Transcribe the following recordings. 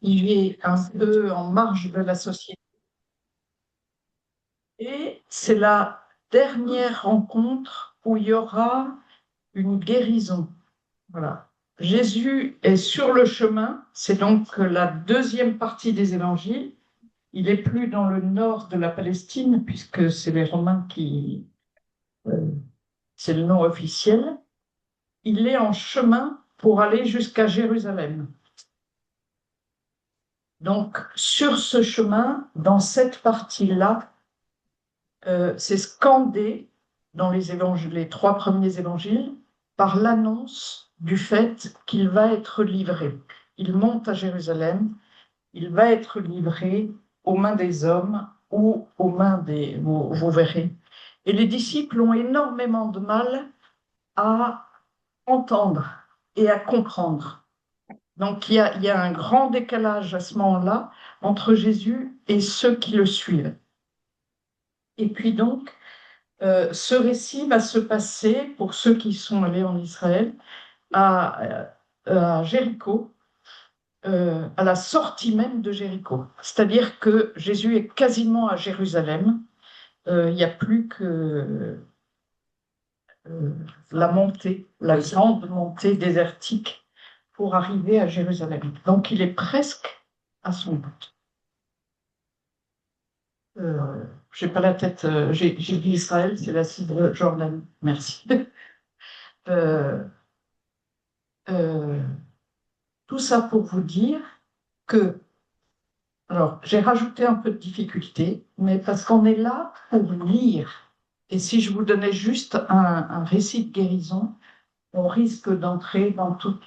il est un peu en marge de la société. Et c'est la dernière rencontre où il y aura une guérison. Voilà. Jésus est sur le chemin, c'est donc la deuxième partie des évangiles. Il est plus dans le nord de la Palestine, puisque c'est les Romains qui... c'est le nom officiel. Il est en chemin pour aller jusqu'à Jérusalem. Donc, sur ce chemin, dans cette partie-là, c'est scandé dans les trois premiers évangiles par l'annonce du fait qu'il va être livré. Il monte à Jérusalem, il va être livré aux mains des hommes ou aux mains des... Vous verrez. Et les disciples ont énormément de mal à entendre et à comprendre. Donc il y a un grand décalage à ce moment-là entre Jésus et ceux qui le suivent. Et puis donc, ce récit va se passer, pour ceux qui sont allés en Israël, à Jéricho, à la sortie même de Jéricho. C'est-à-dire que Jésus est quasiment à Jérusalem. Il n'y a plus que la montée, la grande montée désertique pour arriver à Jérusalem. Donc il est presque à son but. J'ai pas la tête, j'ai dit Israël, c'est la Cisjordanie. Merci. Euh, euh, tout ça pour vous dire que, alors j'ai rajouté un peu de difficulté, mais parce qu'on est là pour lire. Et si je vous donnais juste un récit de guérison, on risque d'entrer dans tout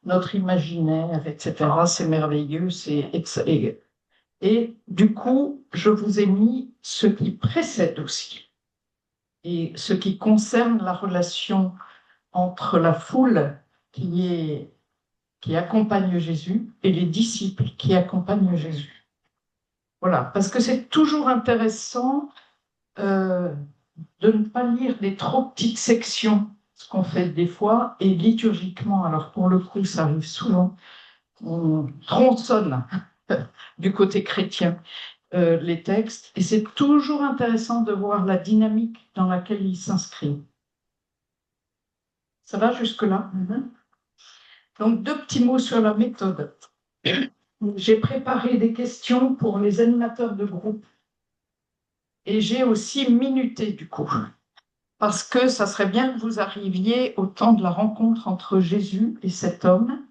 notre imaginaire, etc. C'est merveilleux, et du coup, je vous ai mis ce qui précède aussi, et ce qui concerne la relation entre la foule qui accompagne Jésus et les disciples qui accompagnent Jésus. Voilà, parce que c'est toujours intéressant de ne pas lire des trop petites sections, ce qu'on fait des fois, et liturgiquement, alors pour le coup, ça arrive souvent, on tronçonne du côté chrétien les textes, et c'est toujours intéressant de voir la dynamique dans laquelle ils s'inscrivent. Ça va jusque-là? Donc, deux petits mots sur la méthode. J'ai préparé des questions pour les animateurs de groupe, et j'ai aussi minuté du coup, parce que ça serait bien que vous arriviez au temps de la rencontre entre Jésus et cet homme,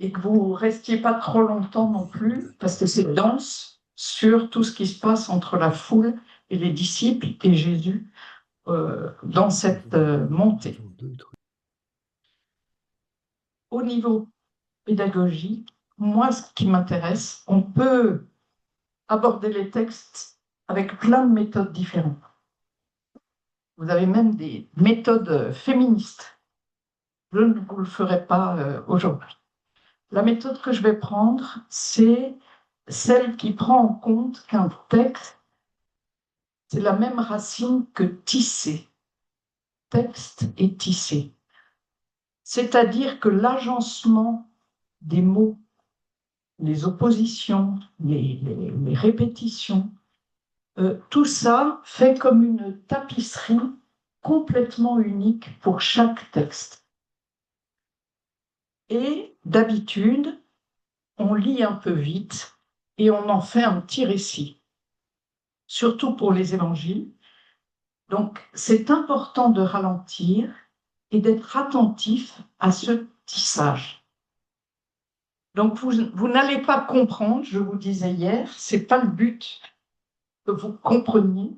et que vous restiez pas trop longtemps non plus, parce que c'est dense sur tout ce qui se passe entre la foule et les disciples et Jésus dans cette montée. Au niveau pédagogique, moi, ce qui m'intéresse, on peut aborder les textes avec plein de méthodes différentes. Vous avez même des méthodes féministes. Je ne vous le ferai pas aujourd'hui. La méthode que je vais prendre, c'est celle qui prend en compte qu'un texte, c'est la même racine que tisser. Texte et tisser. C'est-à-dire que l'agencement des mots, les oppositions, les répétitions, tout ça fait comme une tapisserie complètement unique pour chaque texte. Et d'habitude, on lit un peu vite et on en fait un petit récit, surtout pour les évangiles. Donc, c'est important de ralentir et d'être attentif à ce tissage. Donc, vous n'allez pas comprendre, je vous disais hier, c'est pas le but que vous compreniez.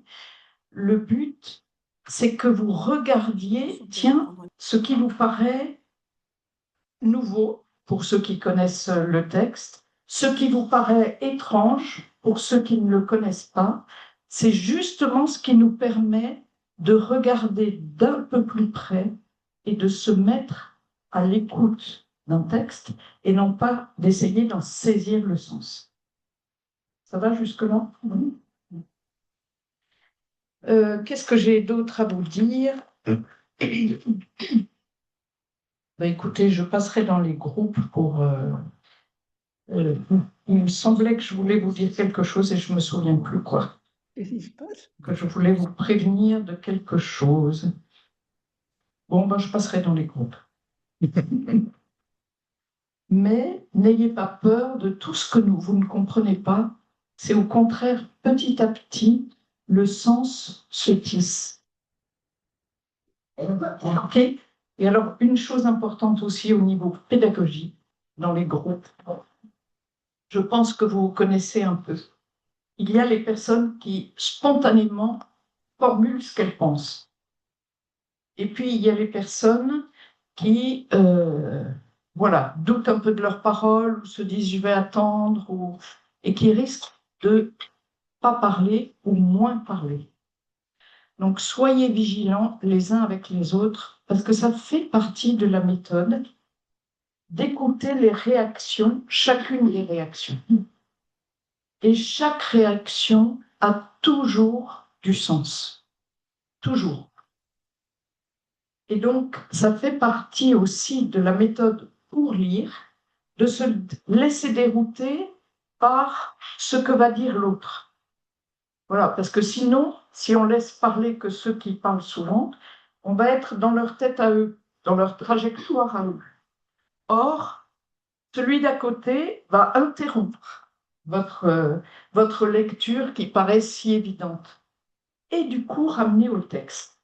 Le but, c'est que vous regardiez, tiens, ce qui vous paraît nouveau pour ceux qui connaissent le texte, ce qui vous paraît étrange pour ceux qui ne le connaissent pas, c'est justement ce qui nous permet de regarder d'un peu plus près et de se mettre à l'écoute d'un texte et non pas d'essayer d'en saisir le sens. Ça va jusque-là? Oui. Qu'est-ce que j'ai d'autre à vous dire? Écoutez, je passerai dans les groupes pour Euh, il me semblait que je voulais vous dire quelque chose et je me souviens plus quoi. Qu'est-ce qui se passe? Que je voulais vous prévenir de quelque chose. Bon, ben, je passerai dans les groupes. Mais n'ayez pas peur de tout ce que vous ne comprenez pas. C'est au contraire, petit à petit, le sens se tisse. OK? Et alors, une chose importante aussi au niveau pédagogique, dans les groupes, je pense que vous connaissez un peu. Il y a les personnes qui spontanément formulent ce qu'elles pensent. Et puis, il y a les personnes qui voilà, doutent un peu de leurs paroles, ou se disent je vais attendre, et qui risquent de pas parler ou moins parler. Donc, soyez vigilants les uns avec les autres, parce que ça fait partie de la méthode d'écouter les réactions, chacune des réactions. Et chaque réaction a toujours du sens. Toujours. Et donc, ça fait partie aussi de la méthode pour lire, de se laisser dérouter par ce que va dire l'autre. Voilà, parce que sinon, si on laisse parler que ceux qui parlent souvent, on va être dans leur tête à eux, dans leur trajectoire à eux. Or, celui d'à côté va interrompre votre lecture qui paraît si évidente et du coup ramener au texte.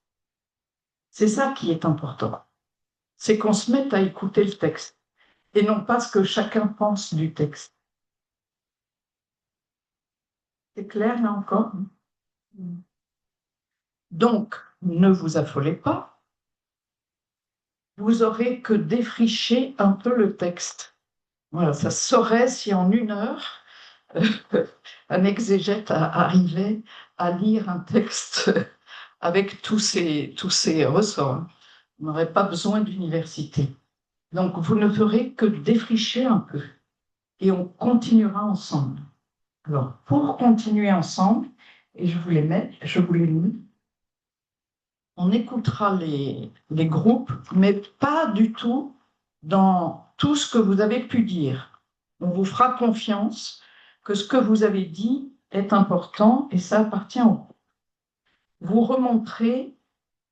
C'est ça qui est important. C'est qu'on se mette à écouter le texte et non pas ce que chacun pense du texte. C'est clair là encore? Donc, ne vous affolez pas. Vous aurez que défricher un peu le texte. Voilà, ça se saurait si en 1 heure, un exégète arrivait à lire un texte avec tous ces ressorts. On n'aurait pas besoin d'université. Donc, vous ne ferez que défricher un peu et on continuera ensemble. Alors, pour continuer ensemble, et je vous les lis, on écoutera les groupes, mais pas du tout dans tout ce que vous avez pu dire. On vous fera confiance que ce que vous avez dit est important et ça appartient au groupe. Vous remontrez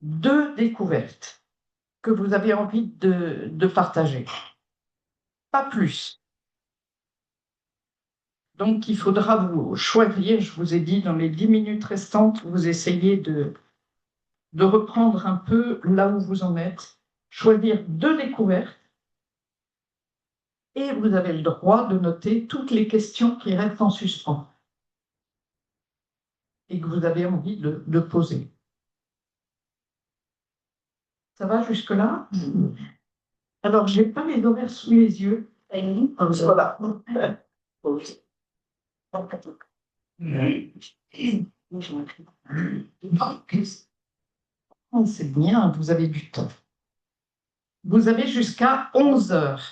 2 découvertes que vous avez envie de partager. Pas plus. Donc, il faudra vous choisir, je vous ai dit, dans les 10 minutes restantes, vous essayez de reprendre un peu là où vous en êtes, choisir 2 découvertes, et vous avez le droit de noter toutes les questions qui restent en suspens et que vous avez envie de poser. Ça va jusque-là? Alors, je n'ai pas les horaires sous les yeux. Voilà. Oh, c'est bien, vous avez du temps. Vous avez jusqu'à 11 heures.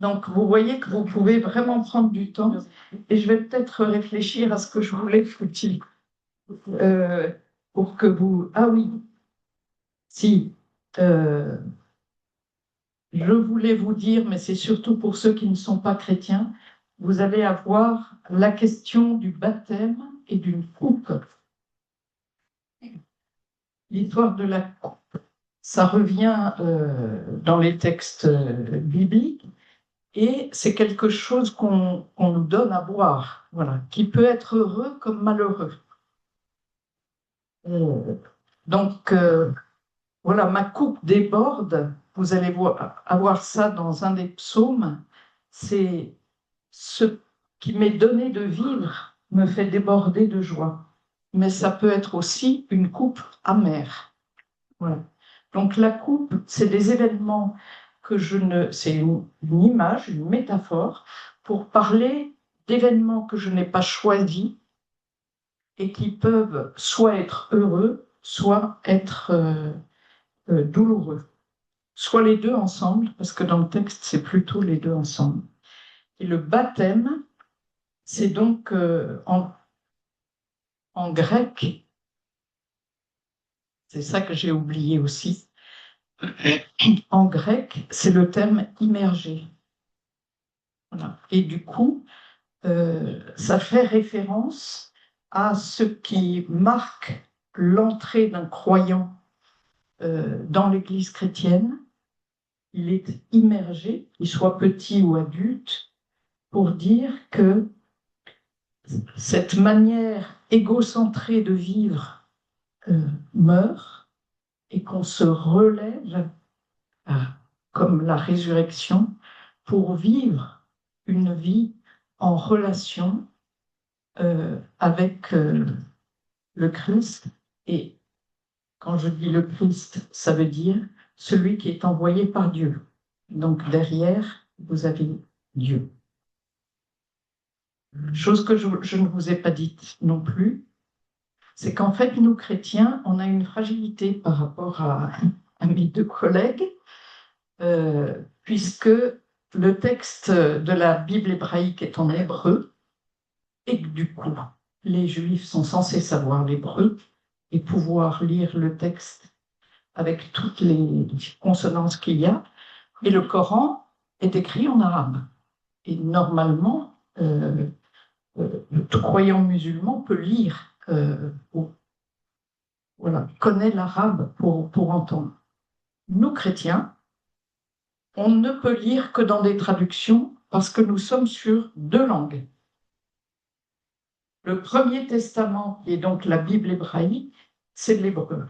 Donc, vous voyez que vous pouvez vraiment prendre du temps. Et je vais peut-être réfléchir à ce que je voulais vous dire. Pour que vous... Ah oui, si. Je voulais vous dire, mais c'est surtout pour ceux qui ne sont pas chrétiens, vous allez avoir la question du baptême et d'une coupe. L'histoire de la coupe, ça revient dans les textes bibliques et c'est quelque chose qu'on nous donne à boire, voilà, qui peut être heureux comme malheureux. Euh, donc, voilà, ma coupe déborde. Vous allez avoir ça dans un des psaumes. C'est ce qui m'est donné de vivre me fait déborder de joie. Mais ça peut être aussi une coupe amère. Voilà. Donc la coupe, c'est des événements que je ne... C'est une image, une métaphore pour parler d'événements que je n'ai pas choisis et qui peuvent soit être heureux, soit être douloureux. Soit les deux ensemble, parce que dans le texte, c'est plutôt les deux ensemble. Et le baptême, c'est donc en grec, c'est ça que j'ai oublié aussi, en grec, c'est le terme immergé. Voilà. Et du coup, ça fait référence à ce qui marque l'entrée d'un croyant dans l'Église chrétienne. Il est immergé, qu'il soit petit ou adulte, pour dire que cette manière égocentrée de vivre meurt et qu'on se relève comme la résurrection pour vivre une vie en relation avec le Christ. Et quand je dis le Christ, ça veut dire celui qui est envoyé par Dieu. Donc derrière, vous avez Dieu. Chose que je ne vous ai pas dite non plus, c'est qu'en fait, nous chrétiens, on a une fragilité par rapport à mes deux collègues, puisque le texte de la Bible hébraïque est en hébreu, et que du coup, les Juifs sont censés savoir l'hébreu et pouvoir lire le texte avec toutes les consonances qu'il y a, et le Coran est écrit en arabe. Et normalement, tout croyant musulman peut lire, voilà, connaît l'arabe pour entendre. Nous, chrétiens, on ne peut lire que dans des traductions parce que nous sommes sur deux langues. Le Premier Testament, qui est donc la Bible hébraïque, c'est de l'hébreu.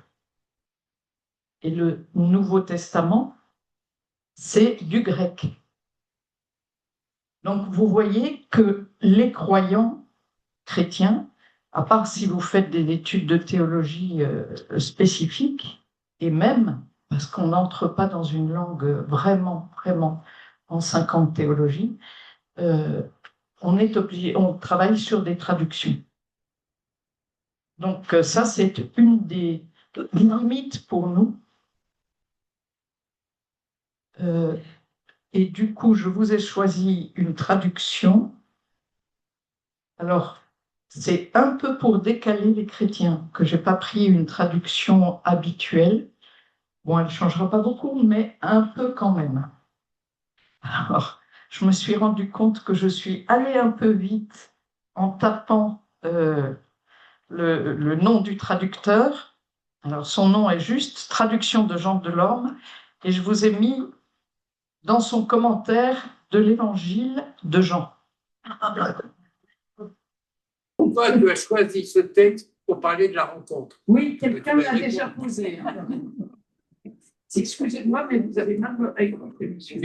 Et le Nouveau Testament, c'est du grec. Donc vous voyez que les croyants chrétiens, à part si vous faites des études de théologie spécifiques, et même parce qu'on n'entre pas dans une langue vraiment en 50 théologies, on est obligé, on travaille sur des traductions. Donc ça, c'est une des limites pour nous. Et du coup, je vous ai choisi une traduction. Alors, c'est un peu pour décaler les chrétiens que je n'ai pas pris une traduction habituelle. Bon, elle ne changera pas beaucoup, mais un peu quand même. Alors, je me suis rendu compte que je suis allée un peu vite en tapant le nom du traducteur. Alors, son nom est juste Traduction de Jean Delorme, et je vous ai mis dans son commentaire de l'Évangile de Jean. Pourquoi tu as choisi ce texte pour parler de la rencontre? Oui, quelqu'un l'a déjà posé. Excusez-moi, mais vous avez mal écouté, monsieur.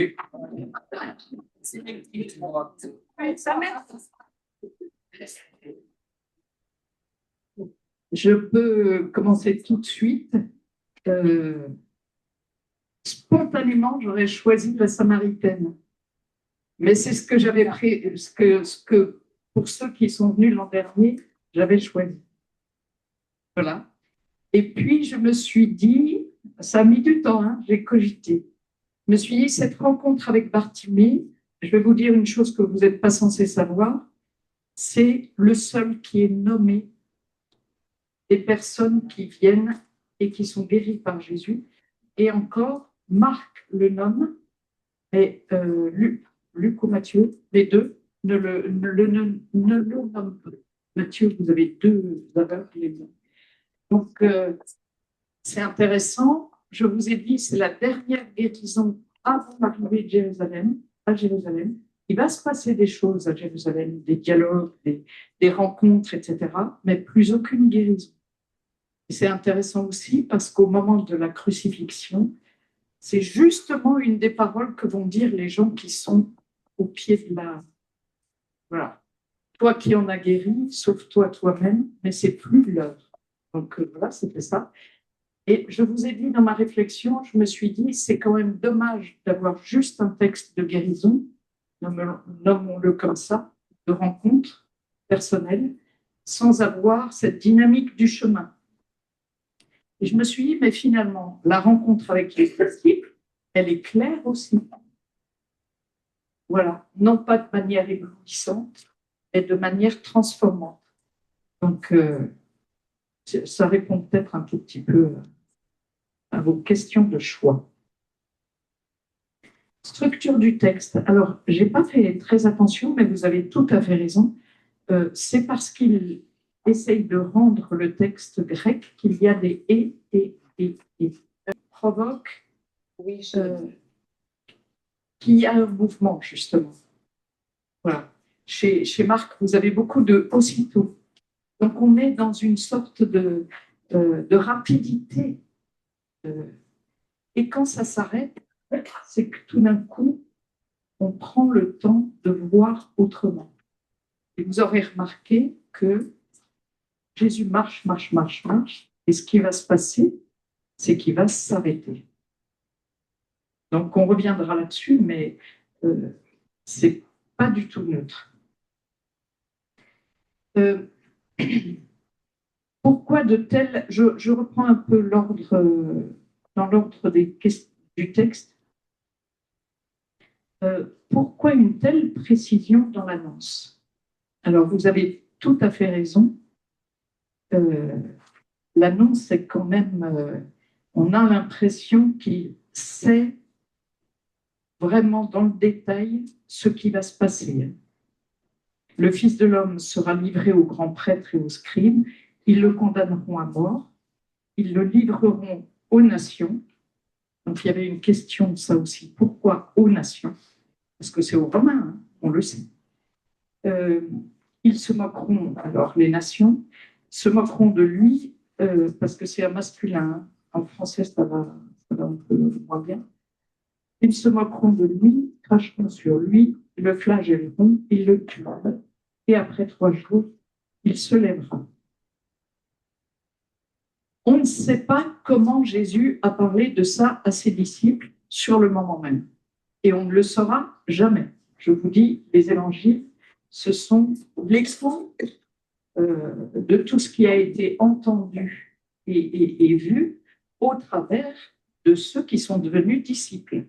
Oui, ça m'aide. Je peux commencer tout de suite. Spontanément, j'aurais choisi la Samaritaine. Mais c'est ce que j'avais pris, ce que pour ceux qui sont venus l'an dernier, j'avais choisi. Voilà. Et puis, je me suis dit, ça a mis du temps, hein, j'ai cogité. Je me suis dit, cette rencontre avec Bartimée, je vais vous dire une chose que vous n'êtes pas censé savoir, c'est le seul qui est nommé des personnes qui viennent et qui sont guéries par Jésus. Et encore, Marc le nomme, et Luc ou Matthieu, les deux, ne le nomment pas. Matthieu, vous avez deux aveugles. Donc, c'est intéressant. Je vous ai dit, c'est la dernière guérison avant l'arrivée de Jérusalem, à Jérusalem. Il va se passer des choses à Jérusalem, des dialogues, des rencontres, etc., mais plus aucune guérison. Et c'est intéressant aussi parce qu'au moment de la crucifixion, c'est justement une des paroles que vont dire les gens qui sont au pied de la... Voilà. Toi qui en as guéri, sauve-toi toi-même, mais c'est plus l'heure. Donc voilà, c'était ça. Et je vous ai dit dans ma réflexion, je me suis dit, c'est quand même dommage d'avoir juste un texte de guérison, nommons-le comme ça, de rencontre personnelle, sans avoir cette dynamique du chemin. Et je me suis dit, mais finalement, la rencontre avec les disciples, elle est claire aussi. Voilà, non pas de manière éblouissante, mais de manière transformante. Donc, ça répond peut-être un tout petit peu à vos questions de choix. Structure du texte. Alors, j'ai pas fait très attention, mais vous avez tout à fait raison. C'est parce qu'il essaye de rendre le texte grec qu'il y a des et provoque Oui, qu'il y a un mouvement, justement. Voilà. Chez Marc, vous avez beaucoup de aussitôt. Donc, on est dans une sorte de rapidité. Et quand ça s'arrête, c'est que tout d'un coup, on prend le temps de voir autrement. Et vous aurez remarqué que Jésus marche, marche, marche, marche. Et ce qui va se passer, c'est qu'il va s'arrêter. Donc, on reviendra là-dessus, mais c'est pas du tout neutre. Pourquoi de tels... Je reprends un peu l'ordre, dans l'ordre du texte. Pourquoi une telle précision dans l'annonce? Alors, vous avez tout à fait raison. L'annonce, c'est quand même... on a l'impression qu'il sait vraiment dans le détail ce qui va se passer. Le Fils de l'homme sera livré aux grands prêtres et aux scribes. Ils le condamneront à mort. Ils le livreront aux nations. Donc, il y avait une question de ça aussi. Pourquoi aux nations? Parce que c'est aux Romains, hein, on le sait. Ils se moqueront, alors les nations se moqueront de lui, parce que c'est un masculin. Hein. En français, ça va un peu moins bien. Ils se moqueront de lui, cracheront sur lui, le flagelleront, ils le tueront, et après 3 jours, il se lèvera. On ne sait pas comment Jésus a parlé de ça à ses disciples sur le moment même. Et on ne le saura jamais. Je vous dis, les évangiles, ce sont l'expo de tout ce qui a été entendu et vu au travers de ceux qui sont devenus disciples.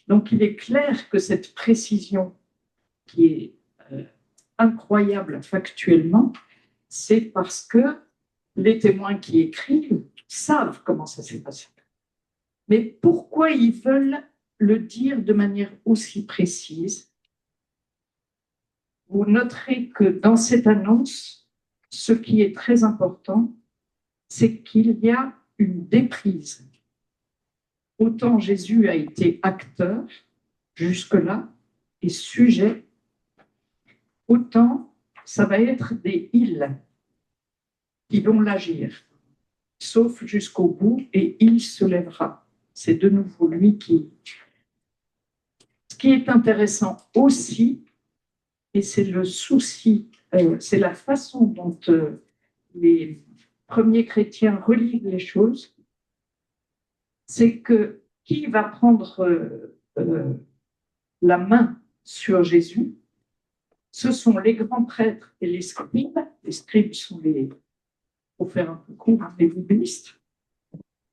Donc, il est clair que cette précision qui est incroyable factuellement, c'est parce que les témoins qui écrivent savent comment ça s'est passé. Mais pourquoi ils veulent le dire de manière aussi précise? Vous noterez que dans cette annonce, ce qui est très important, c'est qu'il y a une déprise. Autant Jésus a été acteur jusque-là et sujet, autant ça va être des ils qui vont l'agir, sauf jusqu'au bout, et il se lèvera. C'est de nouveau lui qui... Ce qui est intéressant aussi, et c'est le souci, c'est la façon dont les premiers chrétiens relisent les choses, c'est que qui va prendre la main sur Jésus? Ce sont les grands prêtres et les scribes. Les scribes sont les, pour faire un peu court, les bibliistes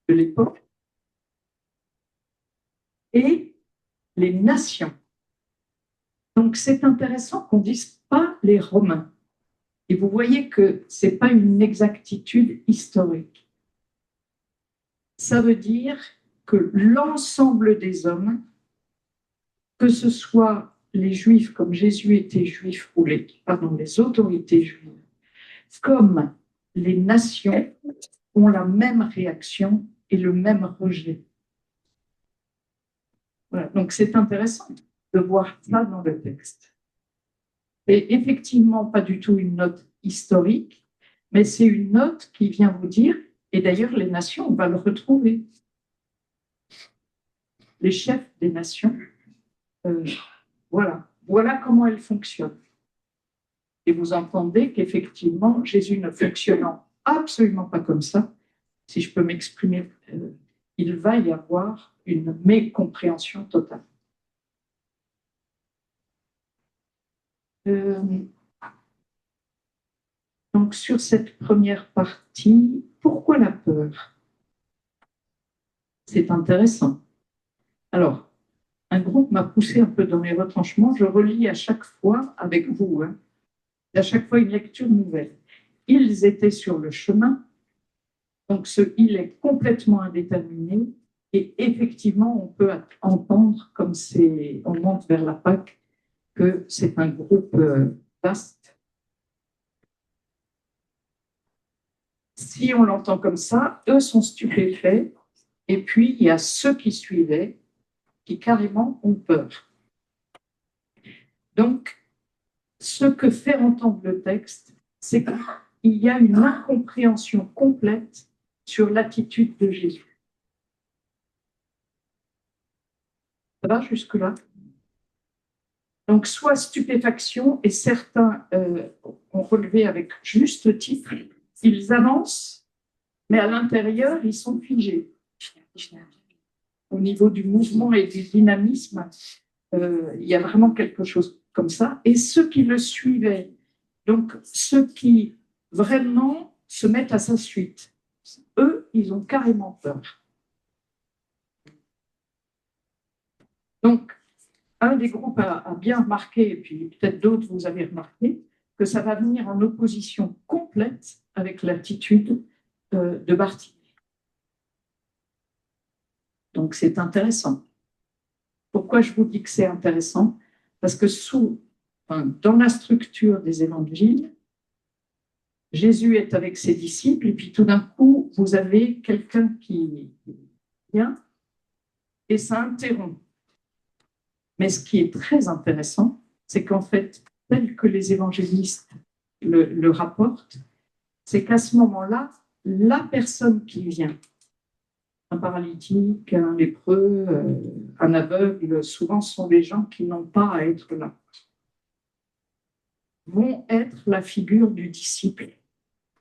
de l'époque, et les nations. Donc c'est intéressant qu'on ne dise pas les Romains. Et vous voyez que ce n'est pas une exactitude historique. Ça veut dire que l'ensemble des hommes, que ce soit les Juifs comme Jésus était juif, ou les autorités juives, comme les nations, ont la même réaction et le même rejet. Voilà. Donc c'est intéressant de voir ça dans le texte. Et effectivement, pas du tout une note historique, mais c'est une note qui vient vous dire, et d'ailleurs les nations, on va le retrouver. Les chefs des nations, voilà comment elles fonctionnent. Et vous entendez qu'effectivement, Jésus ne fonctionnant absolument pas comme ça, si je peux m'exprimer, il va y avoir une mécompréhension totale. Donc, sur cette première partie, pourquoi la peur? C'est intéressant. Alors, un groupe m'a poussé un peu dans mes retranchements. Je relis à chaque fois avec vous, hein, à chaque fois une lecture nouvelle. Ils étaient sur le chemin, donc ce il est complètement indéterminé. Et effectivement, on peut entendre, comme on monte vers la Pâque, que c'est un groupe vaste. Si on l'entend comme ça, eux sont stupéfaits, et puis il y a ceux qui suivaient qui carrément ont peur. Donc, ce que fait entendre le texte, c'est qu'il y a une incompréhension complète sur l'attitude de Jésus. Ça va jusque-là? Donc, soit stupéfaction, et certains ont relevé avec juste titre, ils avancent, mais à l'intérieur, ils sont figés. Au niveau du mouvement et du dynamisme, il y a vraiment quelque chose comme ça. Et ceux qui le suivaient, donc ceux qui vraiment se mettent à sa suite, eux, ils ont carrément peur. Donc, un des groupes a bien remarqué, et puis peut-être d'autres vous avez remarqué, que ça va venir en opposition complète avec l'attitude de Barthélemy. Donc, c'est intéressant. Pourquoi je vous dis que c'est intéressant? Parce que dans la structure des évangiles, Jésus est avec ses disciples, et puis tout d'un coup, vous avez quelqu'un qui vient, et ça interrompt. Mais ce qui est très intéressant, c'est qu'en fait, tel que les évangélistes le rapportent, c'est qu'à ce moment-là, la personne qui vient, un paralytique, un lépreux, un aveugle, souvent sont des gens qui n'ont pas à être là, vont être la figure du disciple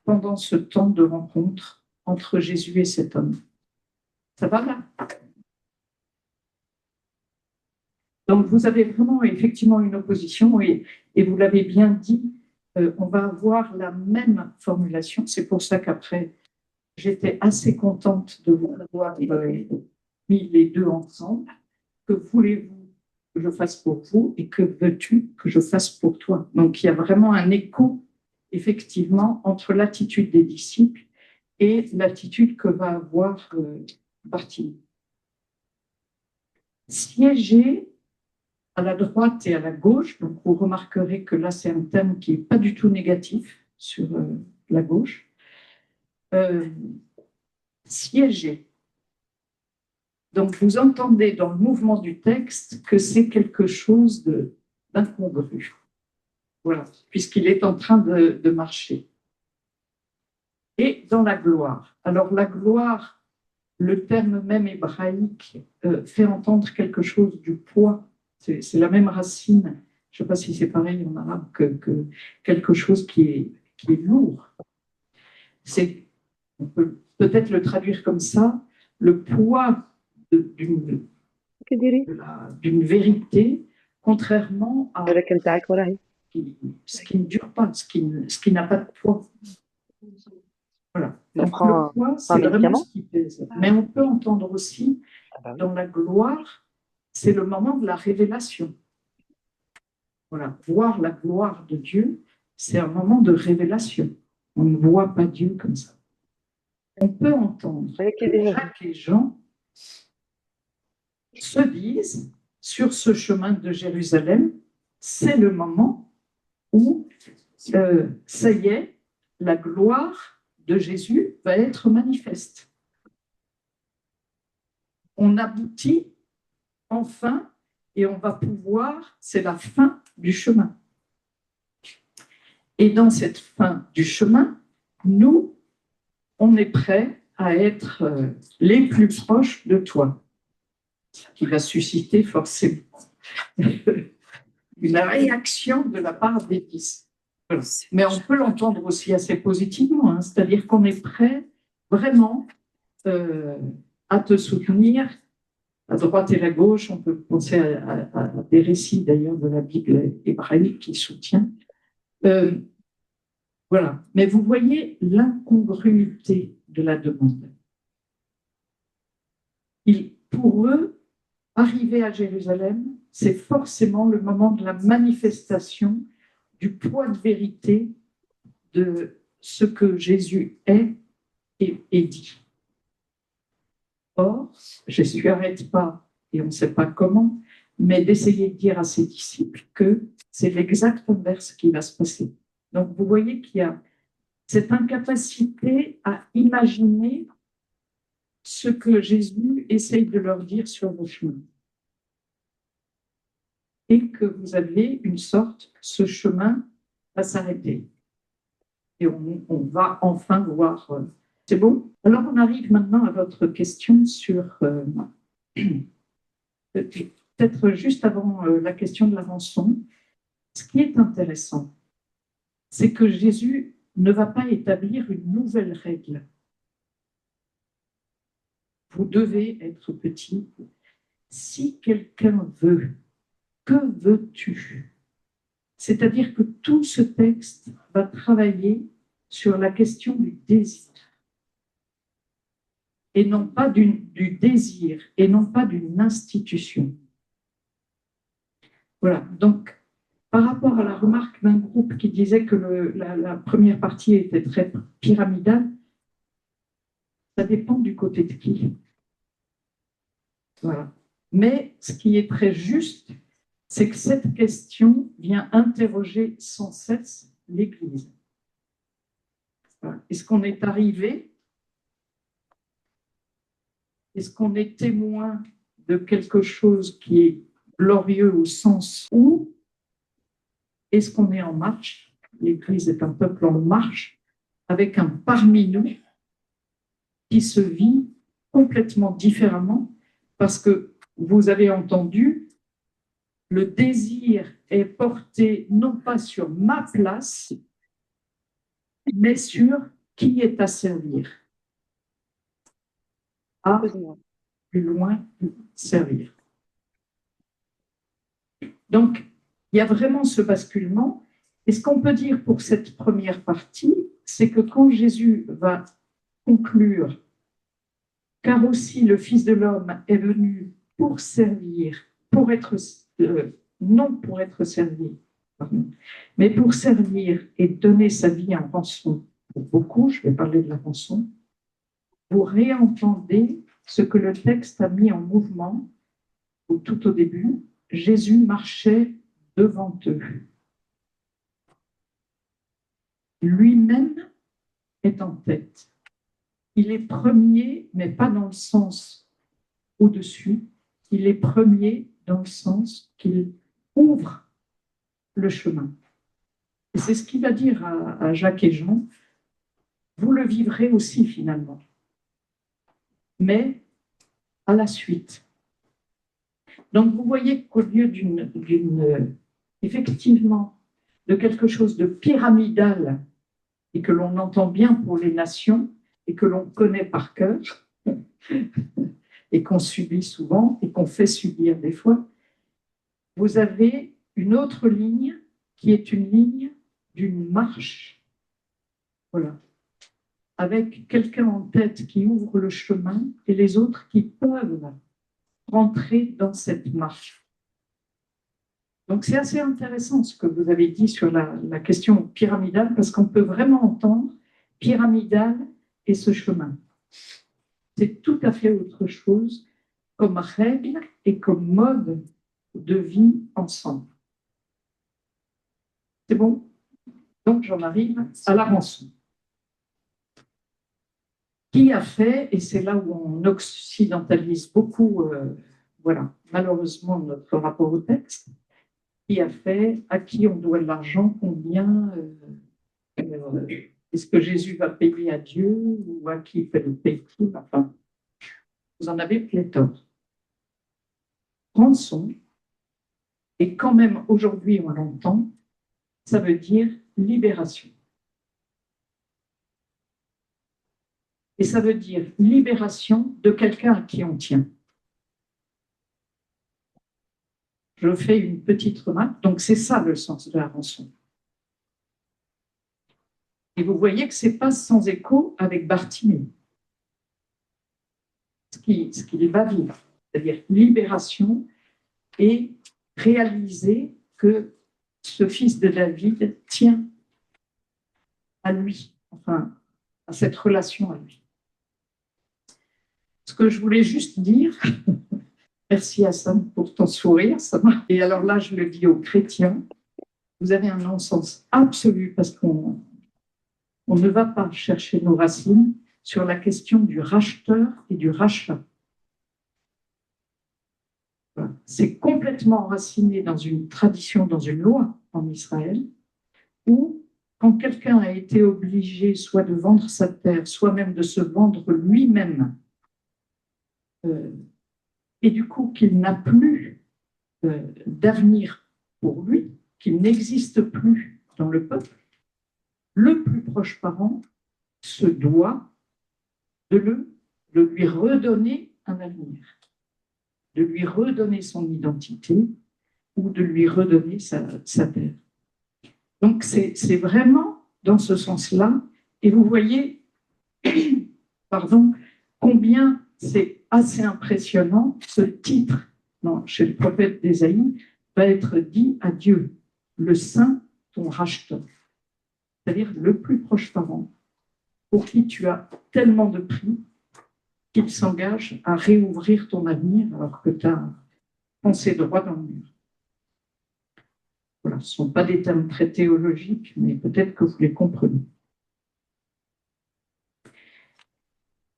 pendant ce temps de rencontre entre Jésus et cet homme. Ça va là? Donc, vous avez vraiment effectivement une opposition et vous l'avez bien dit, on va avoir la même formulation. C'est pour ça qu'après, j'étais assez contente de vous avoir mis les deux ensemble. Que voulez-vous que je fasse pour vous et que veux-tu que je fasse pour toi? Donc, il y a vraiment un écho, effectivement, entre l'attitude des disciples et l'attitude que va avoir Barthélemy. Siéger à la droite et à la gauche, donc vous remarquerez que là, c'est un terme qui n'est pas du tout négatif sur la gauche. Siéger. Donc, vous entendez dans le mouvement du texte que c'est quelque chose d'incongru. Voilà, puisqu'il est en train de marcher. Et dans la gloire. Alors, la gloire, le terme même hébraïque fait entendre quelque chose du poids. C'est la même racine. Je ne sais pas si c'est pareil en arabe que quelque chose qui est lourd. On peut peut-être le traduire comme ça, le poids d'une vérité, contrairement à ce qui ne dure pas, ce qui n'a pas de poids. Voilà. Donc, le poids, c'est vraiment ce qui pèse. Mais on peut entendre aussi, dans la gloire, c'est le moment de la révélation. Voilà. Voir la gloire de Dieu, c'est un moment de révélation. On ne voit pas Dieu comme ça. On peut entendre que Jacques et Jean se disent, sur ce chemin de Jérusalem, c'est le moment où, ça y est, la gloire de Jésus va être manifeste. On aboutit enfin et on va pouvoir, c'est la fin du chemin. Et dans cette fin du chemin, nous, on est prêts à être les plus proches de toi, ce qui va susciter forcément une réaction de la part des fils. Voilà. Mais on peut l'entendre aussi assez positivement, hein, c'est-à-dire qu'on est prêt vraiment à te soutenir à droite et à gauche. On peut penser à des récits d'ailleurs de la Bible hébraïque qui soutient. Voilà. Mais vous voyez l'incongruité de la demande. Pour eux, arriver à Jérusalem, c'est forcément le moment de la manifestation du poids de vérité de ce que Jésus est et dit. Or, Jésus n'arrête pas, et on ne sait pas comment, mais d'essayer de dire à ses disciples que c'est l'exact inverse qui va se passer. Donc, vous voyez qu'il y a cette incapacité à imaginer ce que Jésus essaye de leur dire sur vos chemins. Et que vous avez une sorte, ce chemin va s'arrêter. Et on va enfin voir. C'est bon? Alors, on arrive maintenant à votre question sur... peut-être juste avant la question de la rançon. Ce qui est intéressant, c'est que Jésus ne va pas établir une nouvelle règle. Vous devez être petit. Si quelqu'un veut, que veux-tu? C'est-à-dire que tout ce texte va travailler sur la question du désir. Et non pas du désir, et non pas d'une institution. Voilà, donc par rapport à la remarque d'un groupe qui disait que la première partie était très pyramidale, ça dépend du côté de qui. Voilà. Mais ce qui est très juste, c'est que cette question vient interroger sans cesse l'Église. Voilà. Est-ce qu'on est arrivé? Est-ce qu'on est témoin de quelque chose qui est glorieux au sens où est-ce qu'on est en marche? L'Église est un peuple en marche avec un parmi nous qui se vit complètement différemment parce que vous avez entendu, le désir est porté non pas sur ma place, mais sur qui est à servir. À plus loin servir. Donc, il y a vraiment ce basculement. Et ce qu'on peut dire pour cette première partie, c'est que quand Jésus va conclure, car aussi le Fils de l'homme est venu pour servir, pour être, non pour être servi, pardon, mais pour servir et donner sa vie en rançon pour beaucoup, je vais parler de la rançon, vous réentendez ce que le texte a mis en mouvement tout au début. Jésus marchait devant eux. Lui-même est en tête. Il est premier, mais pas dans le sens au-dessus. Il est premier dans le sens qu'il ouvre le chemin. Et c'est ce qu'il va dire à Jacques et Jean. Vous le vivrez aussi finalement, mais à la suite. Donc vous voyez qu'au lieu effectivement, de quelque chose de pyramidal et que l'on entend bien pour les nations et que l'on connaît par cœur et qu'on subit souvent et qu'on fait subir des fois, vous avez une autre ligne qui est une ligne d'une marche. Voilà. Avec quelqu'un en tête qui ouvre le chemin et les autres qui peuvent rentrer dans cette marche. Donc c'est assez intéressant ce que vous avez dit sur la question pyramidale, parce qu'on peut vraiment entendre pyramidale et ce chemin. C'est tout à fait autre chose comme règle et comme mode de vie ensemble. C'est bon? Donc j'en arrive à la rançon. Qui a fait, et c'est là où on occidentalise beaucoup, voilà, malheureusement notre rapport au texte, qui a fait, à qui on doit de l'argent, combien, est-ce que Jésus va payer à Dieu ou à qui paye-t-il? Enfin, vous en avez pléthore. Rançon, et quand même aujourd'hui on l'entend, ça veut dire libération. Et ça veut dire libération de quelqu'un à qui on tient. Je fais une petite remarque, donc c'est ça le sens de la rançon. Et vous voyez que ce n'est pas sans écho avec Bartimée, ce qu'il va vivre, c'est-à-dire libération et réaliser que ce fils de David tient à lui, enfin, à cette relation à lui. Ce que je voulais juste dire, merci Hassan pour ton sourire, ça m'a... Et alors là, je le dis aux chrétiens, vous avez un non-sens absolu parce qu'on ne va pas chercher nos racines sur la question du racheteur et du rachat. Voilà. C'est complètement enraciné dans une tradition, dans une loi en Israël, où quand quelqu'un a été obligé soit de vendre sa terre, soit même de se vendre lui-même, et du coup qu'il n'a plus d'avenir pour lui, qu'il n'existe plus dans le peuple, le plus proche parent se doit de lui redonner un avenir, de lui redonner son identité ou de lui redonner sa terre. Donc c'est vraiment dans ce sens-là, et vous voyez, pardon, combien c'est assez impressionnant, ce titre chez le prophète d'Ésaïe va être dit à Dieu, le Saint, ton racheteur, c'est-à-dire le plus proche parent, pour qui tu as tellement de prix qu'il s'engage à réouvrir ton avenir alors que tu as foncé droit dans le mur. Voilà, ce ne sont pas des termes très théologiques, mais peut-être que vous les comprenez.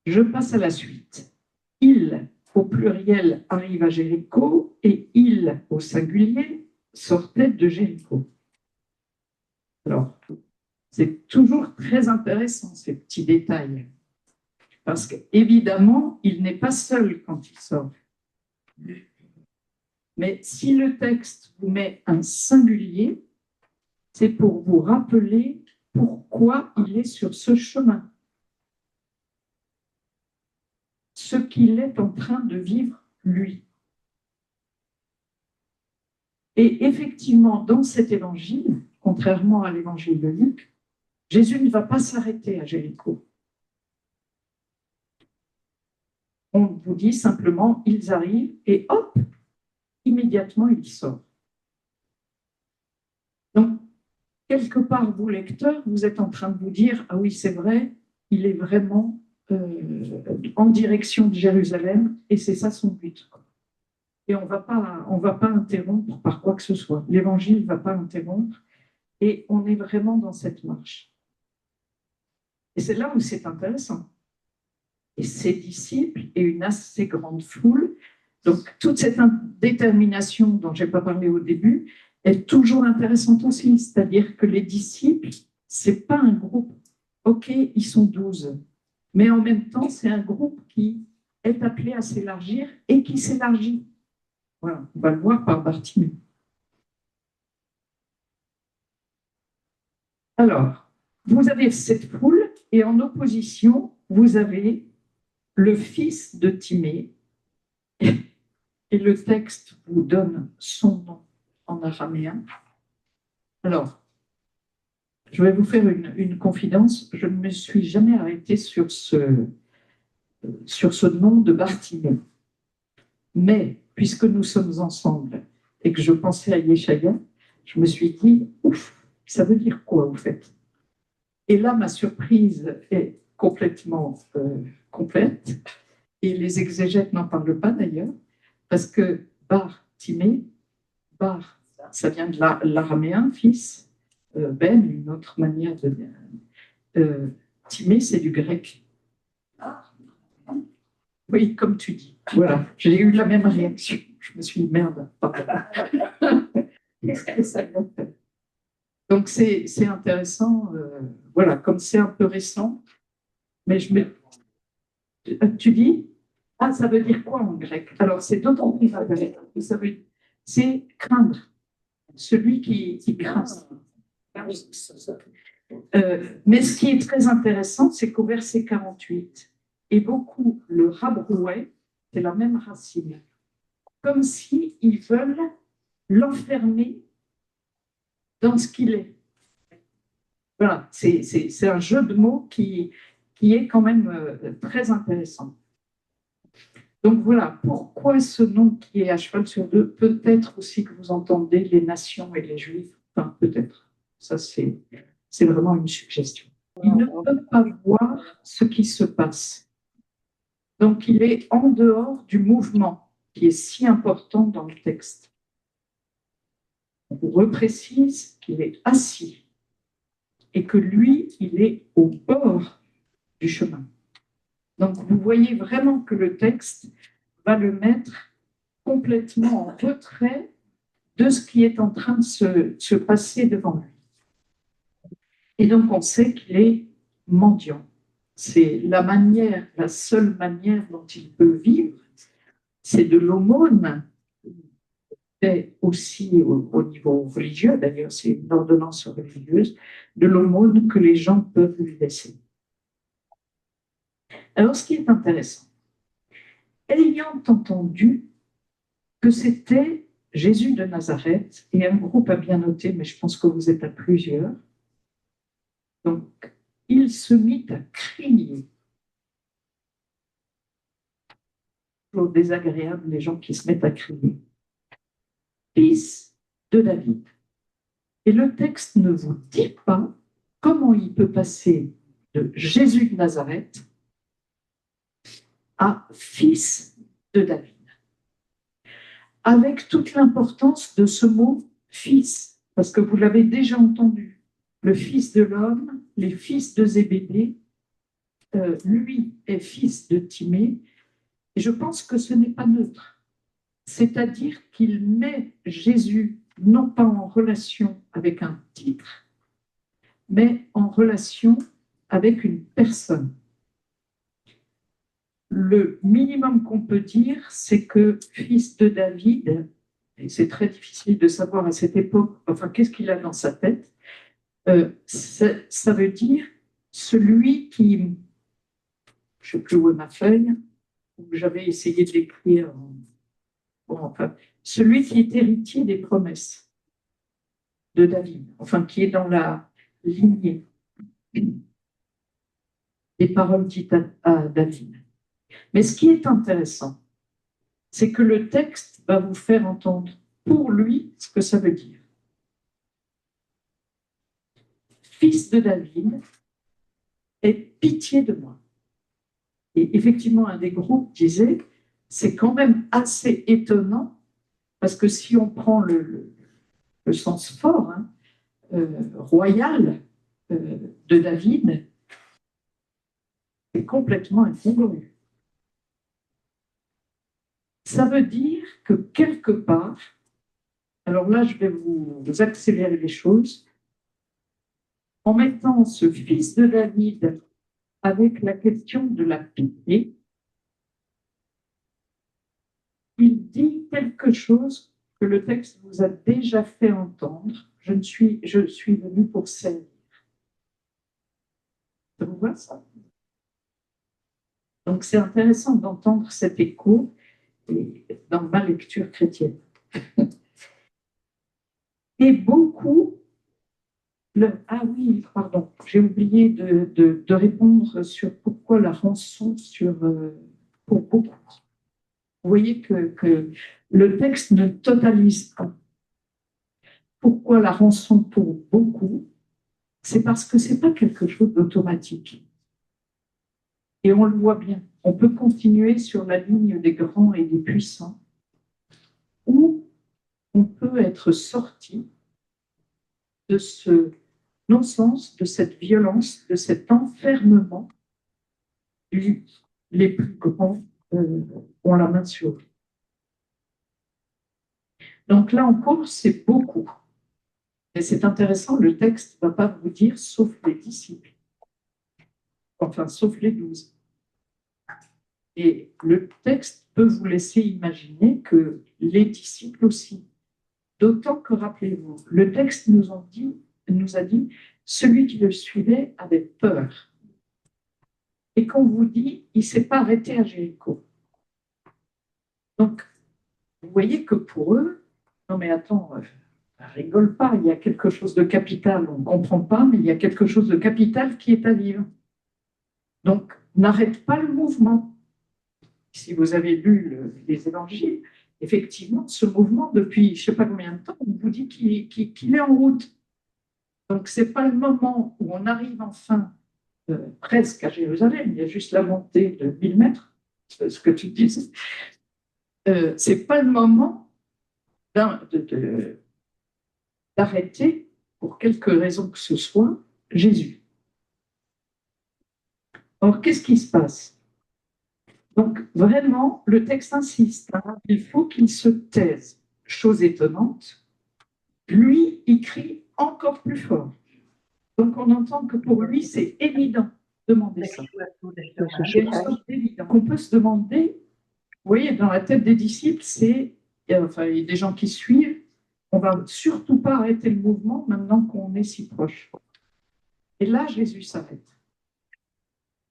Je passe à la suite. Il, au pluriel, arrive à Jéricho et il, au singulier, sortait de Jéricho. Alors, c'est toujours très intéressant, ces petits détails, parce qu'évidemment, il n'est pas seul quand il sort. Mais si le texte vous met un singulier, c'est pour vous rappeler pourquoi il est sur ce chemin, ce qu'il est en train de vivre lui. Et effectivement, dans cet évangile, contrairement à l'évangile de Luc, Jésus ne va pas s'arrêter à Jéricho. On vous dit simplement, ils arrivent et hop, immédiatement, il sort. Donc, quelque part, vous, lecteurs, vous êtes en train de vous dire, ah oui, c'est vrai, il est vraiment en direction de Jérusalem et c'est ça son but. Et on va pas interrompre par quoi que ce soit. L'évangile ne va pas interrompre et on est vraiment dans cette marche. Et c'est là où c'est intéressant. Et ses disciples et une assez grande foule, donc toute cette détermination dont je n'ai pas parlé au début est toujours intéressante aussi, c'est-à-dire que les disciples, ce n'est pas un groupe, ok, ils sont 12, mais en même temps, c'est un groupe qui est appelé à s'élargir et qui s'élargit. Voilà, on va le voir par Bartimée. Alors, vous avez cette foule et en opposition, vous avez le fils de Timée, et le texte vous donne son nom en araméen. Alors, je vais vous faire une confidence, je ne me suis jamais arrêtée sur ce nom de Bartimée. Mais, puisque nous sommes ensemble et que je pensais à Yeshaya, je me suis dit, ouf, ça veut dire quoi, au fait? Et là, ma surprise est complètement complète, et les exégètes n'en parlent pas d'ailleurs, parce que Bar-Timée, Bar, ça vient de l'araméen, fils, Ben, une autre manière de dire. Timée, c'est du grec. Oui, comme tu dis. Voilà, j'ai eu la même réaction. Je me suis dit, merde. Qu'est-ce que ça vient faire? Donc, c'est intéressant. Voilà, comme c'est un peu récent, mais tu dis, ah, ça veut dire quoi en grec? Alors, c'est d'autant plus intéressant. C'est craindre, celui qui craint. Mais ce qui est très intéressant, c'est qu'au verset 48, et beaucoup le rabrouaient, c'est la même racine, comme s'ils veulent l'enfermer dans ce qu'il est. Voilà, c'est un jeu de mots qui est quand même très intéressant. Donc voilà, pourquoi ce nom qui est à cheval sur deux? Peut-être aussi que vous entendez les nations et les juifs, enfin peut-être, ça c'est vraiment une suggestion. Ils ne peuvent pas voir ce qui se passe. Donc, il est en dehors du mouvement qui est si important dans le texte. On reprécise qu'il est assis et que lui, il est au bord du chemin. Donc, vous voyez vraiment que le texte va le mettre complètement en retrait de ce qui est en train de se passer devant lui. Et donc, on sait qu'il est mendiant. C'est la seule manière dont il peut vivre, c'est de l'aumône, et aussi au niveau religieux, d'ailleurs, c'est une ordonnance religieuse, de l'aumône que les gens peuvent lui laisser. Alors, ce qui est intéressant, ayant entendu que c'était Jésus de Nazareth, et un groupe a bien noté, mais je pense que vous êtes à plusieurs, donc il se mit à crier. Toujours désagréable, les gens qui se mettent à crier. Fils de David. Et le texte ne vous dit pas comment il peut passer de Jésus de Nazareth à fils de David, avec toute l'importance de ce mot fils, parce que vous l'avez déjà entendu, le fils de l'homme, les fils de Zébédée, lui est fils de Timée, et je pense que ce n'est pas neutre, c'est-à-dire qu'il met Jésus non pas en relation avec un titre, mais en relation avec une personne. Le minimum qu'on peut dire, c'est que fils de David, et c'est très difficile de savoir à cette époque, enfin, qu'est-ce qu'il a dans sa tête, ça veut dire celui qui, je ne sais plus où est ma feuille, j'avais essayé de l'écrire, bon, enfin, celui qui est héritier des promesses de David, enfin, qui est dans la lignée des paroles dites à David. Mais ce qui est intéressant, c'est que le texte va vous faire entendre pour lui ce que ça veut dire. Fils de David, aie pitié de moi. Et effectivement, un des groupes disait, c'est quand même assez étonnant, parce que si on prend le sens fort, hein, royal de David, c'est complètement incongru. Ça veut dire que quelque part, alors là, je vais vous accélérer les choses, en mettant ce fils de David avec la question de la pitié, il dit quelque chose que le texte vous a déjà fait entendre. Je suis venu pour servir. Ça vous voit ça? Donc c'est intéressant d'entendre cet écho dans ma lecture chrétienne. Et beaucoup, ah oui, pardon, j'ai oublié de répondre sur pourquoi la rançon pour beaucoup. Vous voyez que le texte ne totalise pas. Pourquoi la rançon pour beaucoup? C'est parce que ce n'est pas quelque chose d'automatique. Et on le voit bien. On peut continuer sur la ligne des grands et des puissants, ou on peut être sorti de ce non-sens, de cette violence, de cet enfermement. Les plus grands ont la main sur eux. Donc là encore, c'est beaucoup. Et c'est intéressant, le texte ne va pas vous dire sauf les disciples, enfin sauf les 12. Et le texte peut vous laisser imaginer que les disciples aussi, d'autant que, rappelez-vous, le texte nous a dit, celui qui le suivait avait peur. Et qu'on vous dit, il ne s'est pas arrêté à Jéricho. Donc, vous voyez que pour eux, non mais attends, rigole pas, il y a quelque chose de capital, on ne comprend pas, mais il y a quelque chose de capital qui est à vivre. Donc, n'arrête pas le mouvement. Si vous avez lu les évangiles, effectivement, ce mouvement, depuis je ne sais pas combien de temps, on vous dit qu'il est en route. Donc, ce n'est pas le moment où on arrive enfin presque à Jérusalem, il y a juste la montée de 1000 mètres, ce que tu dis. C'est pas le moment d'arrêter, pour quelque raison que ce soit, Jésus. Or, qu'est-ce qui se passe? Donc, vraiment, le texte insiste, hein, il faut qu'il se taise. Chose étonnante, lui, il crie encore plus fort. Donc, on entend que pour lui, c'est évident de demander ça. Il y a une sorte d'évidence qu'on peut se demander. Vous voyez, dans la tête des disciples, il y a des gens qui suivent. On ne va surtout pas arrêter le mouvement maintenant qu'on est si proche. Et là, Jésus s'arrête.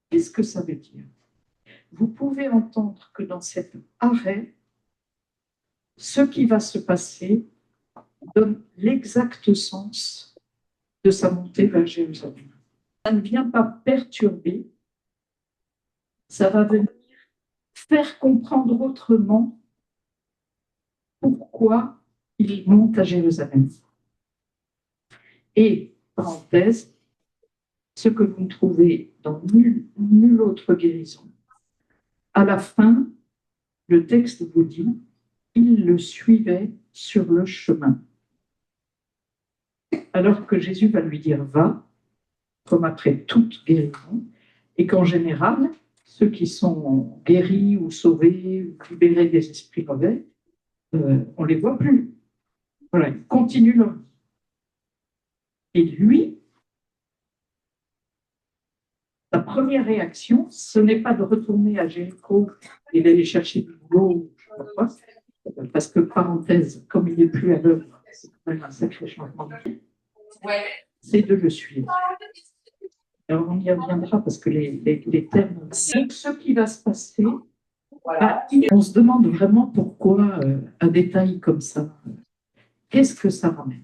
Qu'est-ce que ça veut dire? Vous pouvez entendre que dans cet arrêt, ce qui va se passer donne l'exact sens de sa montée vers Jérusalem. Ça ne vient pas perturber, ça va venir faire comprendre autrement pourquoi il monte à Jérusalem. Et, parenthèse, ce que vous ne trouvez dans nulle autre guérison. À la fin, le texte vous dit, il le suivait sur le chemin. Alors que Jésus va lui dire va, comme après toute guérison, et qu'en général, ceux qui sont guéris ou sauvés ou libérés des esprits mauvais, on ne les voit plus. Voilà, ils continuent leur vie. Et lui, sa première réaction, ce n'est pas de retourner à Jéricho et d'aller chercher du boulot, je ne sais pas quoi, parce que, parenthèse, comme il n'est plus à l'œuvre, c'est quand même un sacré changement de vie, c'est de le suivre. Alors, on y reviendra parce que les termes. Donc, ce qui va se passer, on se demande vraiment pourquoi un détail comme ça, qu'est-ce que ça ramène?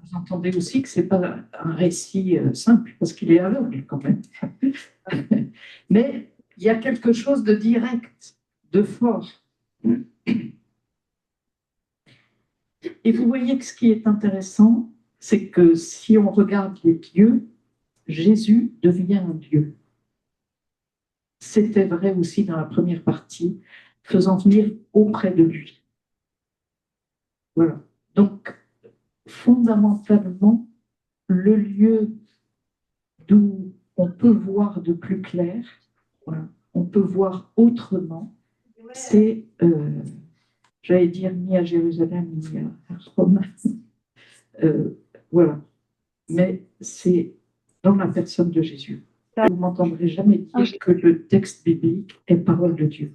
Vous entendez aussi que ce n'est pas un récit simple, parce qu'il est aveugle quand même. Mais il y a quelque chose de direct, de fort. Et vous voyez que ce qui est intéressant, c'est que si on regarde les dieux, Jésus devient un dieu. C'était vrai aussi dans la première partie, faisant venir auprès de lui. Voilà. Donc, fondamentalement, le lieu d'où on peut voir de plus clair, voilà, on peut voir autrement, c'est, j'allais dire, ni à Jérusalem, ni à Rome. Voilà. Mais c'est dans la personne de Jésus. Vous ne m'entendrez jamais dire que le texte biblique est parole de Dieu.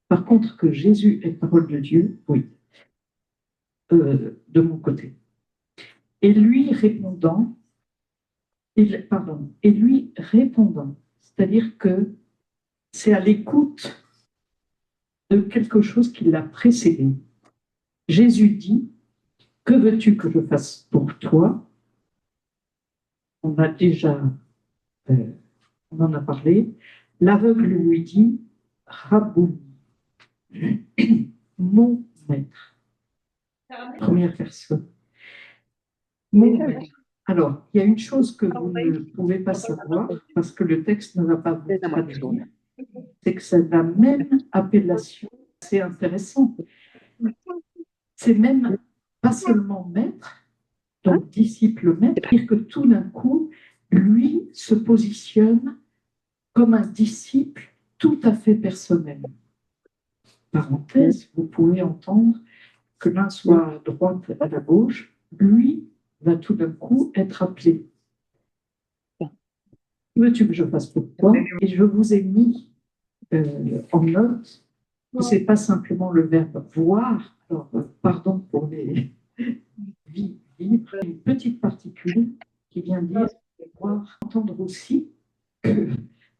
Par contre, que Jésus est parole de Dieu, oui, de mon côté. Et lui répondant, c'est-à-dire que c'est à l'écoute de quelque chose qui l'a précédé. Jésus dit, que veux-tu que je fasse pour toi? On a déjà, on en a parlé. L'aveugle lui dit, Rabouni, mon maître. Première personne. Mon maître. Alors, il y a une chose que vous ne pouvez pas savoir, parce que le texte ne va pas vous traduire, c'est que c'est la même appellation. C'est intéressant. C'est même pas seulement maître, donc disciple maître, dire que tout d'un coup, lui se positionne comme un disciple tout à fait personnel. Parenthèse, vous pouvez entendre que l'un soit à droite, à la gauche, lui va tout d'un coup être appelé. Veux-tu que je fasse pour toi? Et je vous ai mis en note que ce n'est pas simplement le verbe voir. Alors, pardon pour les vivre, une petite particule qui vient dire voir, entendre aussi que,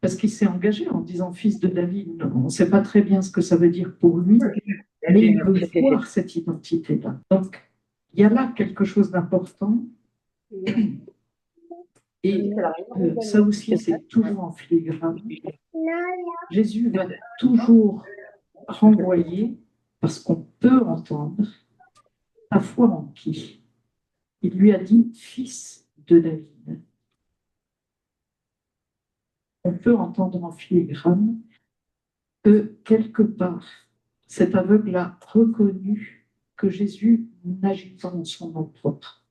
parce qu'il s'est engagé en disant fils de David, on ne sait pas très bien ce que ça veut dire pour lui, mais il veut voir cette identité-là. Donc, il y a là quelque chose d'important. Et ça aussi, c'est toujours en filigrane. Jésus va toujours renvoyer, parce qu'on peut entendre, la foi en qui? Il lui a dit fils de David. On peut entendre en filigrane que quelque part, cet aveugle a reconnu que Jésus n'agit pas en son nom propre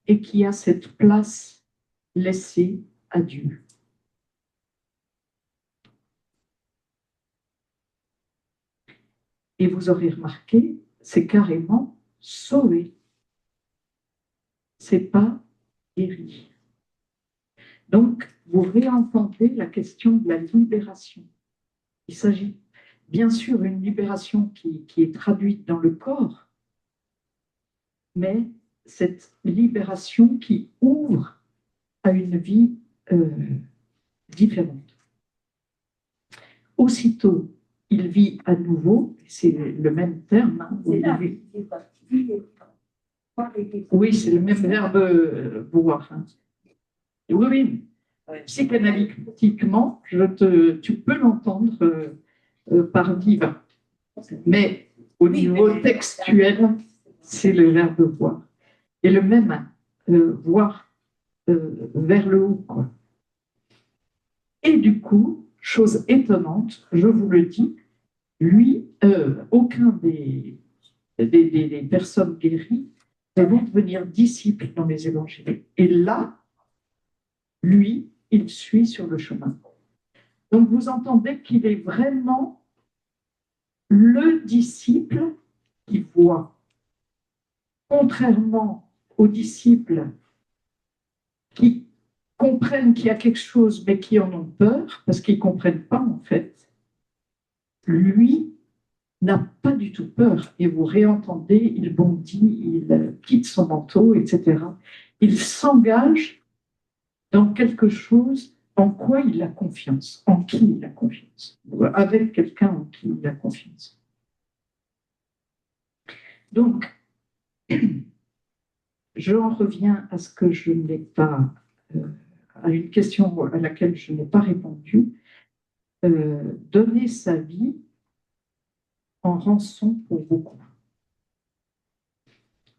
et qui a cette place laissée à Dieu. Et vous aurez remarqué, c'est carrément sauvé. C'est pas guéri. Donc, vous réentendez la question de la libération. Il s'agit bien sûr d'une libération qui est traduite dans le corps, mais cette libération qui ouvre à une vie différente. Aussitôt, il vit à nouveau, c'est le même terme. Hein, oui, c'est le même verbe voir. Hein. Oui, oui. Psychanalytiquement, tu peux l'entendre par viva. Mais au niveau textuel, c'est le verbe voir. Et le même voir vers le haut, quoi. Et du coup, chose étonnante, je vous le dis, lui, aucun des personnes guéries ne vont devenir disciples dans les évangiles. Et là, lui, il suit sur le chemin. Donc vous entendez qu'il est vraiment le disciple qui voit. Contrairement aux disciples qui comprennent qu'il y a quelque chose, mais qui en ont peur, parce qu'ils ne comprennent pas en fait, lui n'a pas du tout peur. Et vous réentendez, il bondit, il quitte son manteau, etc. Il s'engage dans quelque chose en quoi il a confiance, en qui il a confiance, avec quelqu'un en qui il a confiance. Donc, j'en reviens à ce que je n'ai pas, à une question à laquelle je n'ai pas répondu. Donner sa vie en rançon pour beaucoup.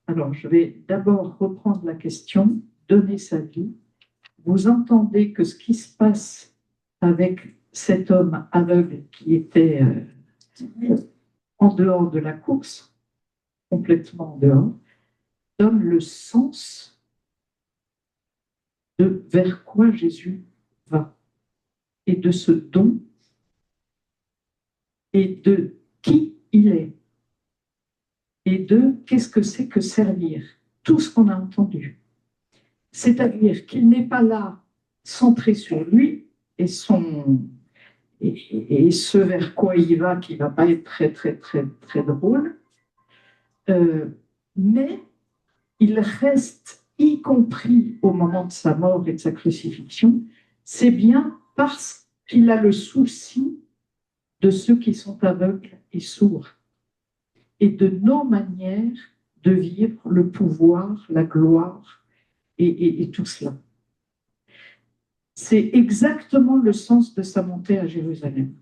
Alors, je vais d'abord reprendre la question, donner sa vie. Vous entendez que ce qui se passe avec cet homme aveugle qui était en dehors de la course, complètement en dehors, donne le sens de vers quoi Jésus va et de ce don et de qui il est et de qu'est-ce que c'est que servir. Tout ce qu'on a entendu. C'est-à-dire qu'il n'est pas là centré sur lui et ce vers quoi il va, qui ne va pas être très, très, très, très drôle, mais il reste, y compris au moment de sa mort et de sa crucifixion, c'est bien parce qu'il a le souci de ceux qui sont aveugles et sourds et de nos manières de vivre le pouvoir, la gloire et tout cela. C'est exactement le sens de sa montée à Jérusalem.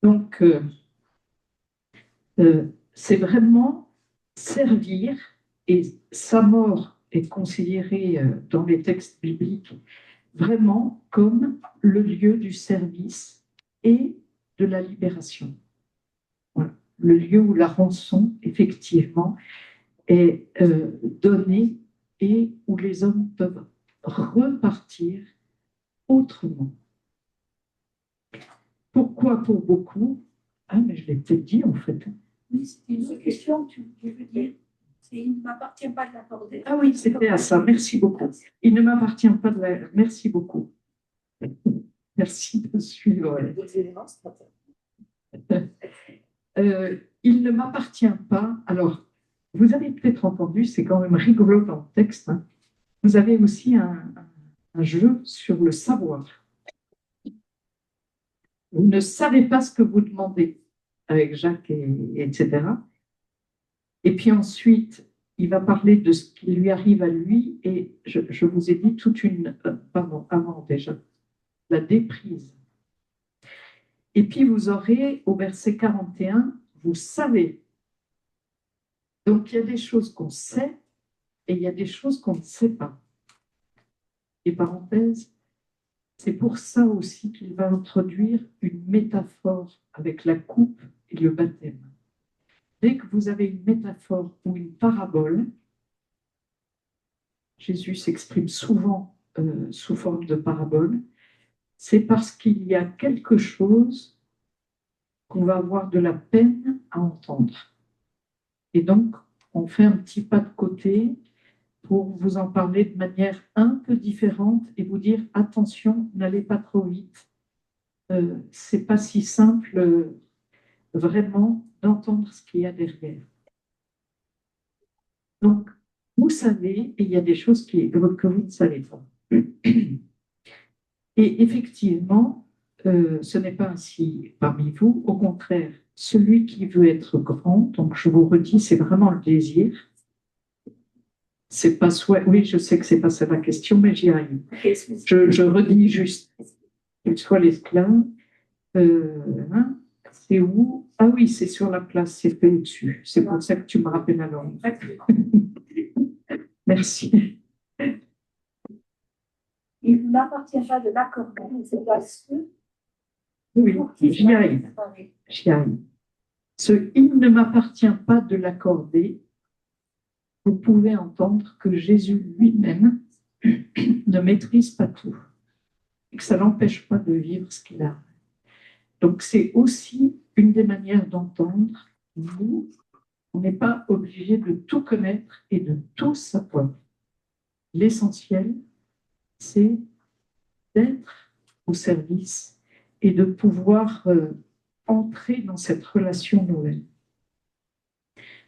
Donc, c'est vraiment servir, et sa mort est considérée dans les textes bibliques vraiment comme le lieu du service et de la libération. Voilà. Le lieu où la rançon, effectivement, est donnée et où les hommes peuvent repartir autrement. Pourquoi pour beaucoup? Ah, mais je l'ai peut-être dit en fait. Oui, c'était une autre question, tu veux dire. Il ne m'appartient pas de l'accorder. Ah oui, c'était à ça. Merci beaucoup. Il ne m'appartient pas de la... Merci beaucoup. Merci de suivre. Il ne m'appartient pas. Alors, vous avez peut-être entendu, c'est quand même rigolo dans le texte. Hein. Vous avez aussi un jeu sur le savoir. Vous ne savez pas ce que vous demandez avec Jacques, etc. Et puis ensuite, il va parler de ce qui lui arrive à lui. Et je vous ai dit toute une... pardon, avant déjà, la déprise. Et puis vous aurez au verset 41, vous savez. Donc il y a des choses qu'on sait et il y a des choses qu'on ne sait pas. Et parenthèse, C'est pour ça aussi qu'il va introduire une métaphore avec la coupe et le baptême. Dès que vous avez une métaphore ou une parabole, Jésus s'exprime souvent sous forme de parabole, c'est parce qu'il y a quelque chose qu'on va avoir de la peine à entendre. Et donc, on fait un petit pas de côté pour vous en parler de manière un peu différente et vous dire attention, n'allez pas trop vite. C'est pas si simple vraiment d'entendre ce qu'il y a derrière. Donc, vous savez, et il y a des choses que vous ne savez pas. Et effectivement, ce n'est pas ainsi parmi vous. Au contraire, celui qui veut être grand, donc je vous redis, c'est vraiment le désir. C'est pas soit. Oui, je sais que c'est pas ça la question, mais j'y arrive. Je redis juste qu'il soit l'esclave. Hein, c'est où? Ah oui, c'est sur la place, c'est fait au-dessus. C'est pour ça que tu me rappelles la langue. Merci. Il n'appartient pas de l'accorder, mais c'est parce que Oui, j'y arrive. J'y arrive. Ce il ne m'appartient pas de l'accorder, vous pouvez entendre que Jésus lui-même ne maîtrise pas tout et que ça n'empêche pas de vivre ce qu'il a. Donc c'est aussi une des manières d'entendre. Nous, on n'est pas obligé de tout connaître et de tout savoir. L'essentiel, c'est d'être au service et de pouvoir entrer dans cette relation nouvelle.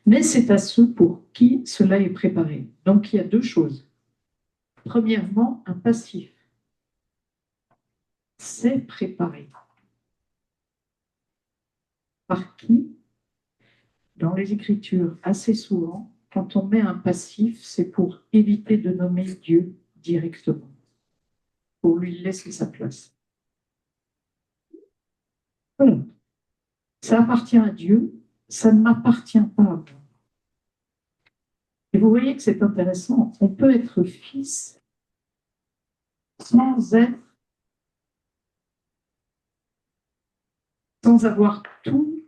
Mais c'est à ceux pour qui cela est préparé. Donc il y a deux choses. Premièrement, un passif. C'est préparé. Par qui? Dans les Écritures, assez souvent, quand on met un passif, c'est pour éviter de nommer Dieu directement, pour lui laisser sa place. Voilà. Ça appartient à Dieu, ça ne m'appartient pas à moi. Et vous voyez que c'est intéressant, on peut être fils sans avoir tout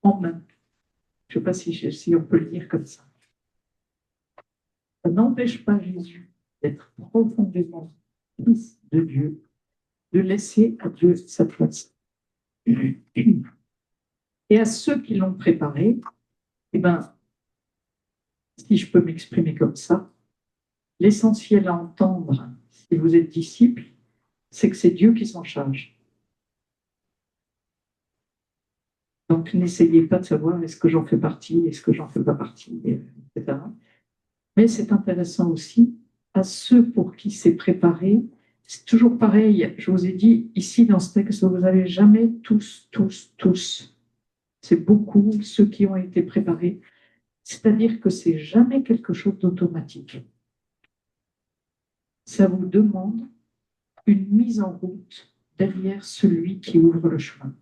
en main. Je ne sais pas si on peut le dire comme ça. Ça n'empêche pas Jésus d'être profondément fils de Dieu, de laisser à Dieu sa place. Et à ceux qui l'ont préparé, eh ben, si je peux m'exprimer comme ça, l'essentiel à entendre, si vous êtes disciple, c'est que c'est Dieu qui s'en charge. Donc, n'essayez pas de savoir est-ce que j'en fais partie, est-ce que j'en fais pas partie, etc. Mais c'est intéressant aussi, à ceux pour qui c'est préparé, c'est toujours pareil. Je vous ai dit, ici, dans ce texte, vous n'avez jamais tous. C'est beaucoup ceux qui ont été préparés. C'est-à-dire que c'est jamais quelque chose d'automatique. Ça vous demande une mise en route derrière celui qui ouvre le chemin.